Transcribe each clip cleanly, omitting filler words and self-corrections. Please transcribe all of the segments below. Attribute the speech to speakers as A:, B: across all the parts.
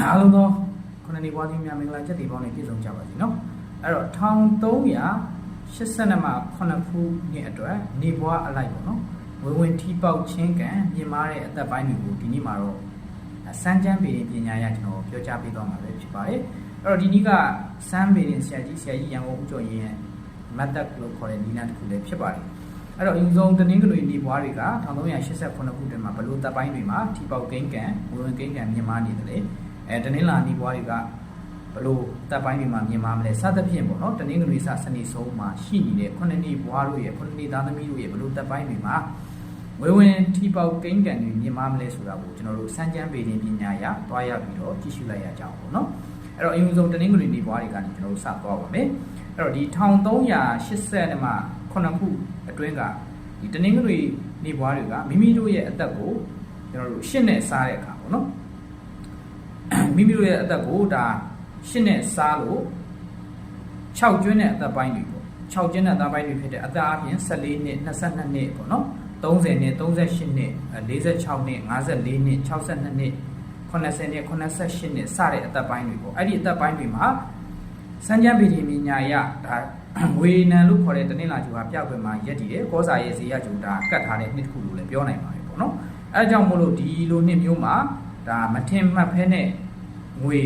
A: အားလုံးသောခုနှစ်နှစ်ပွားသီးများမင်္ဂလာချက်တွေပေါင်းနဲ့ပြည့်စုံကြပါစေနော်အဲ့တော့1382မှာ9ခုနှစ်အတွက်နေပွားအလိုက်ပေါ့နော်ဝင်ထီပေါက်ချင်းကံမြင်မာတဲ့အသက်ပိုင်းတွေကိုဒီနေ့မှာတော့စမ်းချမ်းပေရင်ပညာရကျွန်တော်ပြောကြားပေးသွားမှာပဲဖြစ်ပါတယ်အဲ့တော့ဒီနေ့ကစမ်းပေရင်ဆရာကြီးရန်ကုန်ဦးကျော်ရင်ရဲ့မတ်တက်လို့ခေါ်တဲ့နီလာတစ်ခုလည်းဖြစ်ပါတယ်အဲ့တော့အရင်ဆုံးတနင်္ဂနွေနေပွားတွေက1389ခုတည်းမှာဘလို့တပ်ပိုင်းတွေမှာထီပေါက်ကိန်းကံဝင်ကိန်းကံမြင်မာနေတယ်လေတနင်္လာနေပွားတွေကဘလို့တပ်ပိုင်းတွေမှာမြင်မာမလဲစသဖြင့်ပေါ့နော်တနင်္ဂနွေစနေဆုံးမှာရှိနေတဲ့ခုနှစ်နှစ်ပွားတို့ရဲ့ခုနှစ်နှစ်သားသမီးတို့ရဲ့ဘလို့တပ်ပိုင်းတွေမှာဝင်ထီပေါက်ကိန်းကံတွေမြင်မာမလဲဆိုတာကိုကျွန်တော်တို့စမ်းချမ်းပေရင်ပညာရတွားရပြီးတော့ကြည့်ရှုလိုက်ရကြအောင်ပေါ့နော်အဲ့တော့အရင်ဆုံးတနင်္ဂနွေနေပွားတွေကနေကျွန်တော်တို့စသွားပါမယ်အဲ့တော့ဒီ1380မှာ9ခုအတွင်းကဒီတနင်္ဂနွေနေပွားတွေကမိမိတို့ရဲ့အသက်ကိုကျွန်တော်တို့ရှင်းနဲ့စားတဲ့အခါပေါ့နော်မိမိတို့ရဲ့အသက်ကိုဒါရှင်းနဲ့စားလို့6ကျွန်းတဲ့အသက်ပိုင်းတွေပေါ့6ကျွန်းတဲ့အသက်ပိုင်းတွေဖြစ်တဲ့အသက်အပြင်14နှစ်22နှစ်ပေါ့နော်30နှစ်38နှစ်46နှစ်54နှစ်62နှစ်80နှစ်88နှစ်စတဲ့အသက်ပိုင်းတွေပေါ့အဲ့ဒီအသက်ပိုင်းတွေမှာစံချမ်းပေဒီမြညာရဒါငွေနံလို့ခေါ်တဲ့တနင်္လာကျူဟာပြောက်ွယ်မှာရက်တည်တယ်ကောစာရဲ့ဇေယျကျူဒါကတ်ထားတဲ့နှစ်တစ်ခုလို့လည်းပြောနိုင်ပါတယ်ပေါ့နော်အဲဒါကြောင့်မို့လို့ဒီလိုနှစ်မျိုးမှာဒါမထင်မှတ်ဖဲနဲ့ငွေ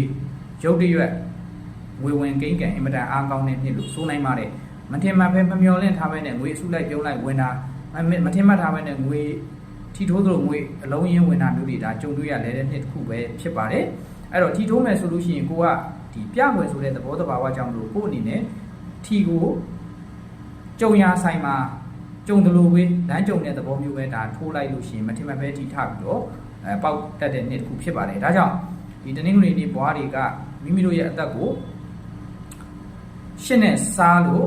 A: ရုပ်တရွက်ငွေဝင်ကိန်းကံအင်မတန်အားကောင်းတဲ့နှစ်လို့ဆိုနိုင်ပါတယ်မထင်မှတ်ဖဲမမျော်လင့်ထားဖဲနဲ့ငွေအစုလိုက်ပြုံးလိုက်ဝင်တာမထင်မှတ်ထားဖဲနဲ့ငွေထီထိုးသလိုငွေအလုံးရင်းဝင်တာမျိုးတွေဒါကြုံတွေ့ရလဲတဲ့နှစ်တစ်ခုပဲဖြစ်ပါတယ်အဲ့တော့ထီထိုးမယ်ဆိုလို့ရှိရင်ကိုကဒီပြွယ်ဆိုတဲ့သဘောတဘာဝကြောင့်လို့ကို့အနေနဲ့ထီကိုကြုံရဆိုင်မှာကြုံတယ်လို့ပဲလမ်းကြုံတဲ့သဘောမျိုးပဲဒါထိုးလိုက်လို့ရှိရင်မထင်မှတ်ပဲထီထပြီးတော့ပေါက်တတ်တဲ့နှစ်တစ်ခုဖြစ်ပါတယ်ဒါကြောင့်ဒီတနင်္ဂနွေနေ့ဘွားတွေကမိမိတို့ရဲ့အသက်ကိုရှင်းနဲ့စားလို့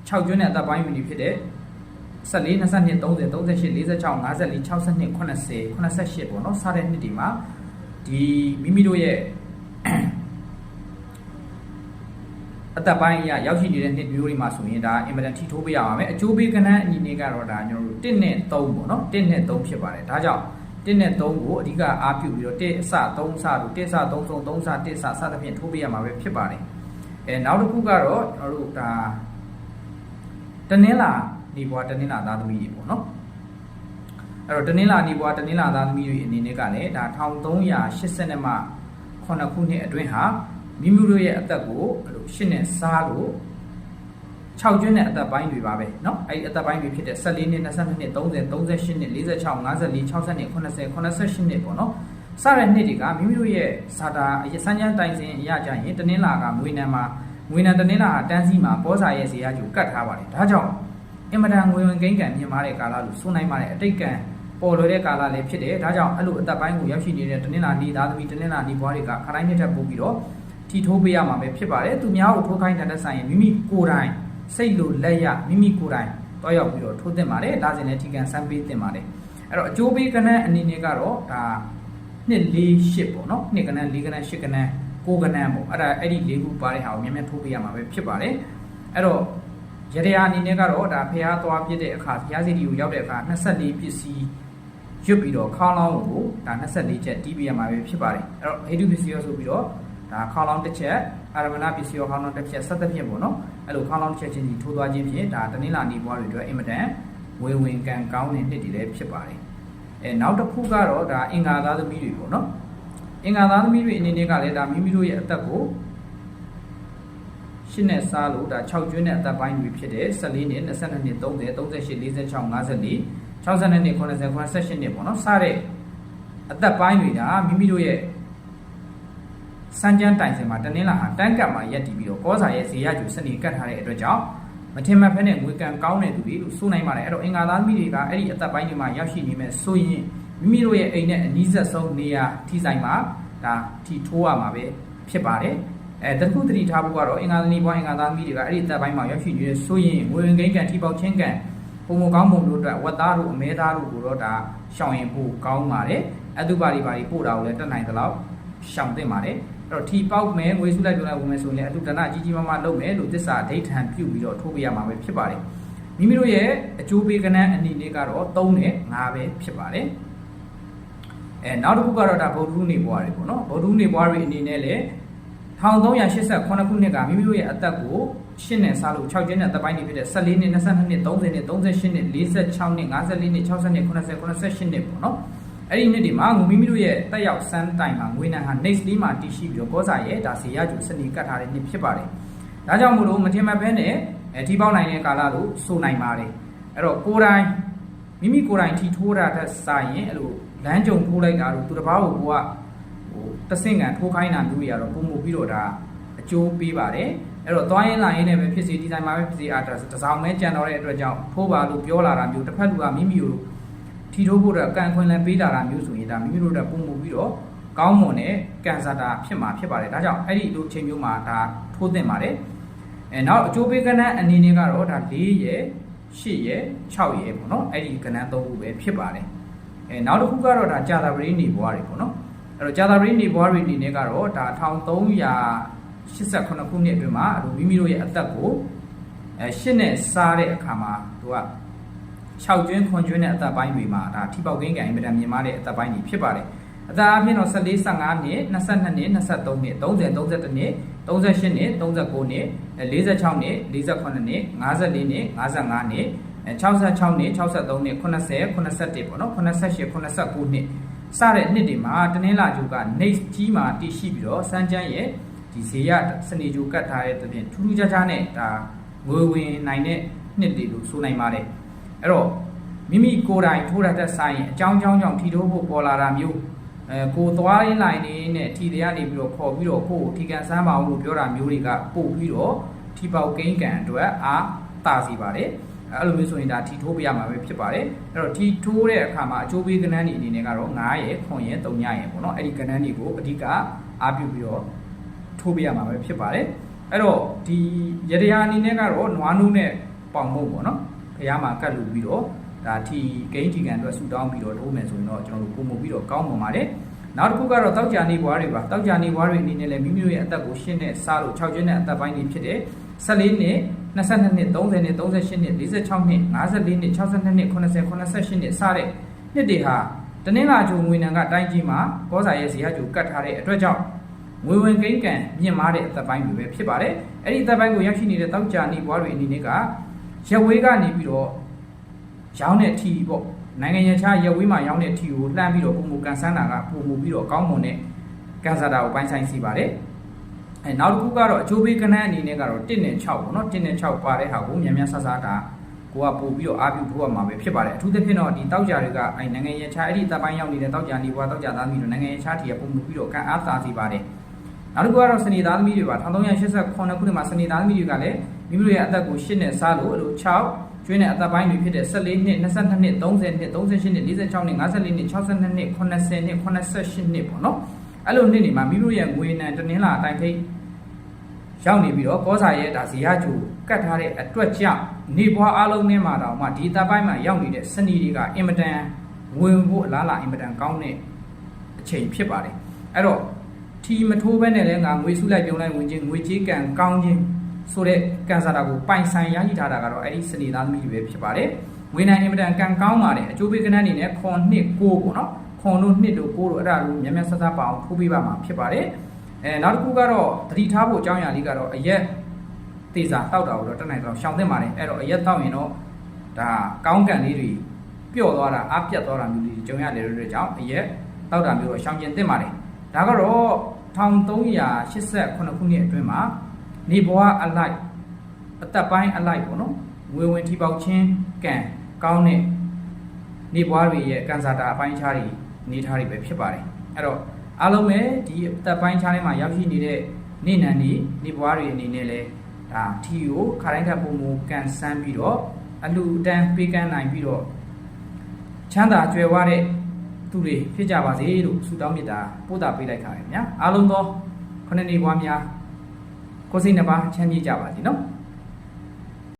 A: 6ကျွန်းနဲ့အသက်ပိုင်းမိနစ်ဖြစ်တဲ့14 22 30 38 46 54 62 80 88ပေါ့နော်စားတဲ့နှစ်ဒီမှာဒီမိမိတို့ရဲ့အသက်ပိုင်းရရောက်ရှိနေတဲ့နှစ်မျိုးတွေမှာဆိုရင်ဒါအင်မတန်ထီထိုးပေးရပါမယ်အကျိုးပေးကဏ္ဍအညီနေကတော့ဒါကျွန်တော်တို့1နဲ့3ပေါ့နော်1နဲ့3ဖြစ်ပါတယ်ဒါကြောင့်1နဲ့3ကိုအဓိကအားပြုပြီးတော့1အစ3အစတို့1အစ3ဆုံး3အစ1အစစသဖြင့်ထိုးပေးရမှာပဲဖြစ်ပါတယ်နောက်တစ်ခုကတော့ကျွန်တော်တို့ဒါတနင်္လာနေဘွားတနင်္လာသားသမီးတွေပေါ့နော်အဲ့တော့တနင်္လာနေဘွားတနင်္လာသားသမီးတွေအနေနဲ့ကလည်းဒါ1380မှာ9ခုနှစ်အတွင်းဟာမိမိတို့ရဲ့အသက်ကိုအဲ့လိုရှင်းနဲ့စားလို့6ကျွန်းတဲ့အသက်ပိုင်းတွေပါပဲเนาะအဲ့ဒီအသက်ပိုင်းတွေဖြစ်တဲ့14နှစ်22နှစ်30 38နှစ်46 54 60နှစ်80 88နှစ်ပေါ့เนาะစတဲ့နှစ်တွေကမိမိတို့ရဲ့ဇာတာစမ်းချမ်းတိုင်စင်အရာကြရင်တနင်္လာကငွေနံတနင်္လာဟာတန်းစီမှာပောစာရဲ့ဇေယျကျူကတ်ထားပါတယ်ဒါကြောင့်အင်မတန်ငွေဝင်ကိန်းကံမြင်မာတဲ့ကာလလို့ဆိုနိုင်ပါတယ်အတိတ်ကံပေါ်လွယ်တဲ့ကာလလည်းဖြစ်တယ်ဒါကြောင့်အဲ့လိုအသက်ပိုင်းကိုရောက်ရှိနေတဲ့တနင်္လာနေသားသမီးတနင်္လာနေဘွားတွေကခတိုင်းနှစ်ထပ်ပို့ပြီးတော့ထီထိုးပေးရမှာပဲဖြစ်ပါတယ်သူများကိုထိုးခိုင်းတဲ့ဆိုင်ရင်မိမိကိုယ်တိုင်စိတ်လိုလက်ရမိမိကိုယ်တိုင်တွားရောက်ပြီးတော့ထိုးသင့်ပါတယ်ဒါစဉ်နဲ့ထီကန်စမ်းပေးသင့်ပါတယ်အဲ့တော့အကျိုးပေးကဏ္ဍအနေနဲ့ကတော့ဒါ2 4 8ပေါ့နော်2ကဏ္ဍ4ကဏ္ဍ8ကဏ္ဍ9ကဏ္ဍပေါ့အဲ့ဒီ4ခုပါတဲ့ဟာကိုမြန်ထိုးပေးရမှာပဲဖြစ်ပါတယ်အဲ့တော့ရရအနေနဲ့ကတော့ဒါဖျားသွားပြစ်တဲ့အခါဖျားစီတီကိုရောက်တဲ့အခါ24ပစ္စည်းရွတ်ပြီးတော့ခေါင်းလောင်းကိုဒါ24ချက်တီးပေးရမှာပဲဖြစ်ပါတယ်အဲ့တော့ဟေတုပစ္စည်းရောဆိုပြီးတော့ဒါခေါင်းလောင်းတစ်ချက်အာရမဏပစ္စည်းရောခေါင်းလောင်းတစ်ချက်ဆက်သက်ဖြင့်ပေါ့နော်အဲ့လိုခေါင်းလောင်းတစ်ချက်ချင်းစီထိုးသွားခြင်းဖြင့်ဒါတနင်္လာနေ့ဘွားတွေအတွက်အင်မတန်ဝင်ကံကောင်းတဲ့နှစ်တွေလည်းဖြစ်ပါတယ်နောက်တစ်ခုကတော့ဒါအင်္ဂါသားသမီးတွေပေါ့နော်အင်္ဂါသားသမီးတွေအနေနဲ့ကလည်းဒါမိမိတို့ရဲ့အသက်ကိုရှင်းနဲ့စားလို့ဒါ6ကျွန်းနဲ့အသက်ပိုင်းတွေဖြစ်တဲ့14နှစ်22နှစ်30 38 46 54 60နှစ်90 88နှစ်ပေါ့နော်စတဲ့အသက်ပိုင်းတွေဒါမိမိတို့ရဲ့စမ်းချမ်းတိုင်စင်မှာတနင်္လာဟာတန်းကတ်မှာရက်တည်ပြီးတော့ကောစာရဲ့ဇေယျကျူစနေကတ်ထားတဲ့အတွက်ကြောင့်မထင်မှတ်ဖဲနဲ့ငွေကံကောင်းတဲ့သူတွေလို့ဆိုနိုင်ပါတယ်အဲ့တော့အင်္ဂါသားသမီးတွေကအဲ့ဒီအသက်ပိုင်းတွေမှာရောက်ရှိနေမဲ့ဆိုရင်မိမိတို့ရဲ့အိမ်နဲ့အနီးစပ်ဆုံးနေရာထိဆိုင်မှာဒါထီထိုးရမှာပဲဖြစ်ပါတယ်တခုတတိထားဖို့ကတော့အင်္ဂါသမီးဘွားအင်္ဂါသားသမီးတွေကအဲ့ဒီအသက်ပိုင်းမှာရောက်ရှိနေတဲ့ဆိုရင်ငွေဝင်ကိန်းကံထီပေါက်ချင်းကံပုံမကောင်းပုံတို့အတွက်ဝတ်သားတို့အမဲသားတို့ကိုတော့ဒါရှောင်ရင်ပို့ကောင်းပါတယ်အတုပါတွေပို့တာကိုလည်းတက်နိုင်သလောက်ရှောင်သင့်ပါတယ်အဲ့တော့ထီပေါက်မယ်ငွေစုလိုက်ပြောလိုက်ဝင်မယ်ဆိုရင်အတုဒဏကြီးကြီးမားမားလုပ်မယ်လို့သစ္စာဒိဋ္ဌံပြုပြီးတော့ထိုးပေးရမှာပဲဖြစ်ပါတယ်မိမိတို့ရဲ့အကျိုးပေးကဏ္ဍအနေနဲ့ကတော့3နဲ့5ပဲဖြစ်ပါတယ် နောက်တစ်ခုကတော့ဒါဗုဒ္ဓဟူးနေဘွားတွေပေါ့နော်ဗုဒ္ဓဟူးနေဘွားတွေအနေနဲ့လည်း1388ခုနှစ်ကမိမိတို့ရဲ့အသက်ကို8နဲ့စားလို့6ကျင်းနဲ့အသက်ပိုင်းတွေဖြစ်တဲ့14နှစ်22နှစ်30နှစ်38နှစ်46နှစ်54နှစ်54နှစ်60နှစ်90 88နှစ်ပေါ့နော်အဲ့ဒီနှစ်ဒီမှာမိမိတို့ရဲ့တက်ရောက်စမ်းတိုင်မှာငွေနံဟာ next လေးမှာတည်ရှိပြီးတော့ကောစာရဲ့ဒါစီရကျူစနေကတ်ထားတဲ့နှစ်ဖြစ်ပါတယ်ဒါကြောင့်မို့လို့မထင်မှတ်ဘဲနဲ့ထီပေါက်နိုင်တဲ့ကာလလို့ဆိုနိုင်ပါတယ်အဲ့တော့ကိုယ်တိုင်မိမိကိုယ်တိုင်ထီထိုးတာတဲ့စာရင်အဲ့လိုလမ်းကြုံထိုးလိုက်တာလို့သူတစ်ပါးကိုကိုကတဆင့်ကန်ထိုးခိုင်းတာမျိုးတွေကတော့ပုံမှုပြီးတော့ဒါအကျိုးပေးပါတယ်အဲ့တော့သွားရင်လာရင်လည်းပဲဖြစ်စီဒီဇိုင်မှာပဲဖြစ်စီအားတစောင်းမဲကြံတော့တဲ့အတွက်ကြောင့်ထိုးပါလို့ပြောလာတာမျိုးတစ်ဖက်လူကမိမိကိုထီထိုးဖို့တော့ကန်ခွင်လန်ပေးလာတာမျိုးဆိုရင်ဒါမိမိတို့တော့ပုံမှုပြီးတော့ကောင်းမွန်တဲ့ကန်ဆာတာဖြစ်မှာဖြစ်ပါတယ်ဒါကြောင့်အဲ့ဒီလိုချိန်မျိုးမှာဒါထိုးသင့်ပါတယ်နောက်အကျိုးပေးကဏ္ဍအနေနဲ့ကတော့ဒါ4ရယ်8ရယ်6ရယ်ပေါ့နော်အဲ့ဒီကဏ္ဍ3ခုပဲဖြစ်ပါတယ်နောက်တစ်ခုကတော့ဒါကြာသာပရိနေဘွားတွေပေါ့နော်အဲ့တော့ကြာသာပရိနေဘွားတွေအနေနဲ့ကတော့ဒါ1388ခုနှစ်အတွင်းမှာမိမိတို့ရဲ့အသက်ကို8နဲ့စားတဲ့အခါမှာသူက6ကျွန်းခွန်ကျွန်းနဲ့အသက်ပိုင်းတွေမှာဒါထိပေါက်ကိန်းကန်အင်မတန်မြင်မာတဲ့အသက်ပိုင်းတွေဖြစ်ပါတယ်အသက်အပြည့်တော့14 15နှစ်22နှစ်23နှစ်30 31နှစ်38နှစ်39နှစ်46နှစ်48နှစ်54နှစ်55နှစ်66နှစ်63နှစ်80 81ပေါ့နော်88 89နှစ်စတဲ့နှစ်တွေမှာတနင်္လာကျူကနေကြီးမှာတည်ရှိပြီးတော့စမ်းချမ်းရဲ့ဒီဇေယစနေကျူကတ်ထားတဲ့ပြင်ထူးထူးခြားခြားနဲ့ဒါငွေဝင်နိုင်တဲ့နှစ်တွေလို့ဆိုနိုင်ပါတယ်အဲ့တော့မိမိကိုယ်တိုင်ထိုးရတဲ့ဆိုင်အကြောင်းကြောင့်ထီထိုးဖို့ပေါ်လာတာမျိုးကိုသွားရင်းလိုက်နေနဲ့ထီတွေကနေပြီးတော့ခေါ်ပြီးတော့ကိုထီကန်စမ်းပါအောင်လို့ပြောတာမျိုးတွေကပို့ပြီးတော့ထီပေါက်ကိန်းကန်အတွက်အားတာစီပါတယ်အဲ့လိုမျိုးဆိုရင်ဒါထီထိုးပြရမှာပဲဖြစ်ပါတယ်အဲ့တော့ထီထိုးတဲ့အခါမှာအကျိုးပေးကဏ္ဍအနေနဲ့ကတော့9ရယ်9ရယ်3ရယ်ပေါ့နော်အဲ့ဒီကဏ္ဍတွေကိုအဓိကအားပြုပြီးတော့ထိုးပြရမှာပဲဖြစ်ပါတယ်အဲ့တော့ဒီရတရားအနေနဲ့ကတော့နွားနိုးနဲ့ပေါင်မုတ်ပေါ့နော်ခရမှာကတ်လူပြီးတော့ဒါထီဂိမ်းထီကန်အတွက်ဆူတောင်းပြီးတော့ထိုးမယ်ဆိုရင်တော့ကျွန်တော်တို့ပုံမှုပြီးတော့ကောင်းပါပါတယ်နောက်တစ်ခုကတော့တောက်ကြနေဘွားတွေပါတောက်ကြနေဘွားတွေအနေနဲ့လည်းမိမိတို့ရဲ့အသက်ကိုရှင်းနဲ့စားလို့6ကျွန်းနဲ့အသက်ပိုင်းတွေဖြစ်တဲ့14နှစ်22နှစ်30နှစ်38နှစ်46နှစ်54နှစ်62နှစ်80 88နှစ်စတဲ့နှစ်တွေဟာတနင်္လာကျုံငွေနံကတိုင်းကြီးမှာကောစာရဲ့ဇေယျကျုံကတ်ထားတဲ့အတွက်ကြောင့်ငွေဝင်ကိန်းကန်မြင့်မားတဲ့အသက်ပိုင်းတွေပဲဖြစ်ပါတယ်အဲ့ဒီအသက်ပိုင်းကိုရောက်ရှိနေတဲ့တောက်ကြနေဘွားတွေအနေနဲ့ကရက်ဝေးကနေပြီးတော့ရောင်းတဲ့ထီပေါ့နိုင်ငံရခြားရက်ဝေးမှာရောင်းတဲ့ထီကိုလှမ်းပြီးတော့ပုံမကန်ဆန်းတာကပုံမပြီးတော့ကောင်းမွန်တဲ့ကန်ဆာတာကိုပိုင်းဆိုင်စီပါတယ်နောက်တစ်ခုကတော့အကျိုးပေးကဏ္ဍအနေနဲ့ကတော့1နဲ့6ပေါ့နော်1နဲ့6ပါတဲ့ဟာကိုမြန်မြန်ဆဆတာကိုကပို့ပြီးတော့အားပြုထိုးရမှာပဲဖြစ်ပါတယ်အထူးသဖြင့်တော့ဒီတောက်ကြတွေကနိုင်ငံရခြားအဲ့ဒီတပ်ပိုင်းရောက်နေတဲ့တောက်ကြနေဘွားတောက်ကြသားသမီးတို့နိုင်ငံရခြားထီကပုံမပြီးတော့ကန်အားသာစီပါတယ်နောက်တစ်ခုကတော့စနေသားသမီးတွေပါ1388ခုနှစ်မှာစနေသားသမီးတွေကလည်းမိမိတို့ရဲ့အသက်ကို8နဲ့စားလို့အဲ့လို6ကျွေးတဲ့အသက်ပိုင်းတွေဖြစ်တဲ့14နှစ်22နှစ်30နှစ်38နှစ်46နှစ်54နှစ်62နှစ်80နှစ်88နှစ်ပေါ့နော်အဲ့လိုနှစ်တွေမှာမိတို့ရဲ့ငွေနံတနင်္လာအတိုင်းထိရောက်နေပြီးတော့ကောစာရဲ့ဒါဇေယျကျူကတ်ထားတဲ့အတွက်ကြောင့်နေဘွားအလုံးနဲ့မှာတောင်မှဒီတပ်ပိုင်းမှာရောက်နေတဲ့စနီတွေကအင်မတန်ဝင်ဖို့အလားလာအင်မတန်ကောင်းတဲ့အချိန်ဖြစ်ပါတယ်အဲ့တော့ထီမထိုးဘဲနဲ့လည်းငါငွေစုလိုက်ပြုံးလိုက်ဝင်ချင်းငွေကြေးကန်ကောင်းချင်းဆိုတဲ့ကန်ဆာတာကိုပိုင်ဆိုင်ရရှိထားတာကတော့အဲ့ဒီစနေသားသမီးတွေပဲဖြစ်ပါတယ်ငွေနံအင်မတန်ကန်ကောင်းပါတယ်အကျိုးပေးကဏ္ဍအနေနဲ့ခွန်နှစ်6ပေါ့နော်ခွန်တို့နှစ်တို့6တို့အဲ့ဒါလိုမြန်မြန်ဆဆပါအောင်ထိုးပေးပါမှာဖြစ်ပါတယ်နောက်တစ်ခုကတော့သတိထားဖို့အကြောင်းအရာလေးကတော့အရက်တေစာတောက်တာကိုတော့တက်နိုင်တော့ရှောင်သင့်ပါတယ်အဲ့တော့အရက်တောက်ရင်တော့ဒါကောင်းကန်လေးတွေပျော့သွားတာအပြတ်သွားတာမျိုးတွေကြုံရတယ်လို့တဲ့ကြောင့်အရက်တောက်တာမျိုးတော့ရှောင်ကျင်သင့်ပါတယ်ဒါကတော့1388ခုနှစ်အတွင်းမှာနေဘွားအလိုက်အသက်ပိုင်းအလိုက်ပေါ့နော်ငွေဝင်ထီပေါက်ချင်းကံကောင်းတဲ့နေဘွားတွေရဲ့ကန်ဆာတာအပိုင်းခြားတွေနေထားတွေပဲဖြစ်ပါတယ်အဲ့တော့အားလုံးပဲဒီအသက်ပိုင်းခြားထဲမှာရောက်ရှိနေတဲ့နေနံနေဘွားတွေအနေနဲ့လဲဒါထီကိုခါတိုင်းထပ်ပုံမကန်ဆန်းပြီးတော့အလူအတန်းပေးကမ်းနိုင်ပြီးတော့ချမ်းသာကြွယ်ဝတဲ့သူတွေဖြစ်ကြပါစေလို့ဆုတောင်းမေတ္တာပို့တာပေးလိုက်ခါရယ်ဗျာအားလုံးသောခုနှစ်နေဘွားများကိုယ်စိတ်နှပါချမ်းမြေ့ကြပါစေနော်